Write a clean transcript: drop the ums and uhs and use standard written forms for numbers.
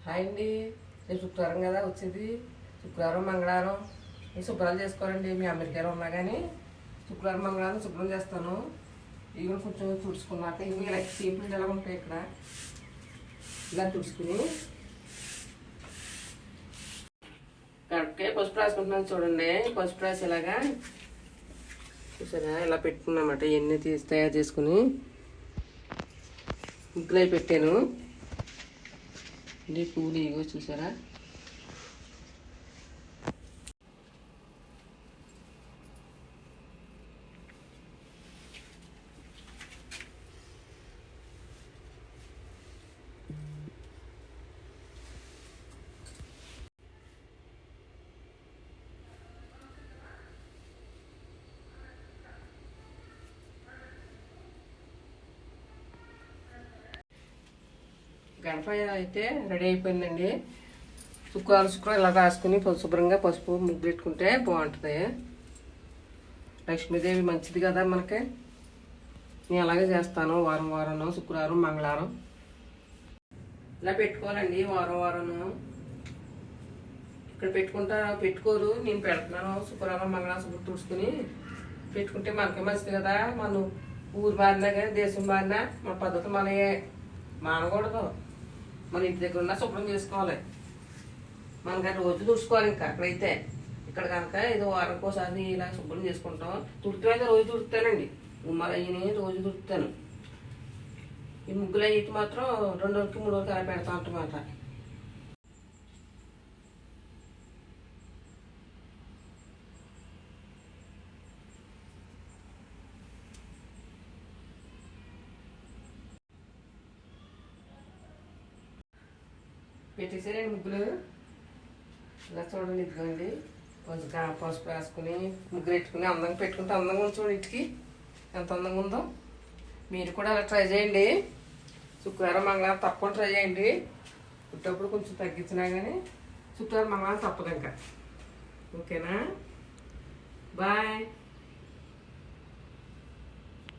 Hi అండి. రేపు శుక్రవారం కదా వచ్చేది. శుక్రవారం మంగళవారం ఈ శుభ్రాలు చేసుకోవాలండి. మీ అమెరికాలో ఉన్నా కానీ శుక్రవారం మంగళవారం శుభ్రం చేస్తాను. ఇవి కూడా కొంచెం తుడుచుకున్నాక ఇవి ఇలా సీపులు ఎలా ఉంటాయి ఇక్కడ ఇలా తుడుచుకుని కరెక్ట్గా పసుపు రాసుకుంటున్నాను. చూడండి పసుపు రాసి ఇలాగా చూసారా ఇలా పెట్టుకున్నమాట. ఇవన్నీ తయారు చేసుకుని ముగ్గులు అవి పెట్టాను. ఇది పువ్వులు ఇగో చూసారా. గణప అయితే రెడీ అయిపోయిందండి. శుక్రవారం ఇలా రాసుకుని శుభ్రంగా పసుపు ముగ్గు పెట్టుకుంటే బాగుంటుంది. లక్ష్మీదేవి మంచిది కదా మనకి. నేను అలాగే చేస్తాను. వారం వారం శుక్రవారం మంగళవారం ఇలా పెట్టుకోవాలండి. వారం వారం ఇక్కడ పెట్టుకోరు. నేను పెడుతున్నాను. శుక్రవారం మంగళవారం శుభ్రం తుడుచుకుని పెట్టుకుంటే మనకే మంచిది కదా. మనం ఊరు మారినా కానీ దేశం మారినా మన పద్ధతి మనయే మానకూడదు. మన ఇంటి దగ్గర ఉన్న శుభ్రం చేసుకోవాలి. మనకి రోజు తుడుచుకోవాలి. ఇంకా అక్కడైతే ఇక్కడ కనుక ఏదో వారానికి ఒకసారి ఇలా శుభ్రం చేసుకుంటాం. తుడుతాయితే రోజు తుడుతానండి. ఉమ్మలు అయ్యి రోజు తుడుతాను. ఈ ముగ్గులు అయితే మాత్రం 2 వరకు 3 వరకు అలా పెడతా ఉంటామాట. పెట్టేసారండి ముగ్గులు. ఇలా చూడండి. ఇదిగోండి కొంచెం పసుపు వేసుకుని ముగ్గురు పెట్టుకుని అందంగా పెట్టుకుంటే అందంగా ఉంది. చూడండి ఇంటికి ఎంత అందంగా ఉందో. మీరు కూడా అలా ట్రై చేయండి. శుక్రవారం మంగళవారం తప్పకుండా ట్రై చేయండి. పుట్టప్పుడు కొంచెం తగ్గించినా కానీ శుక్రవారం మంగళవారం తప్పదు ఇంకా. ఓకేనా? బాయ్.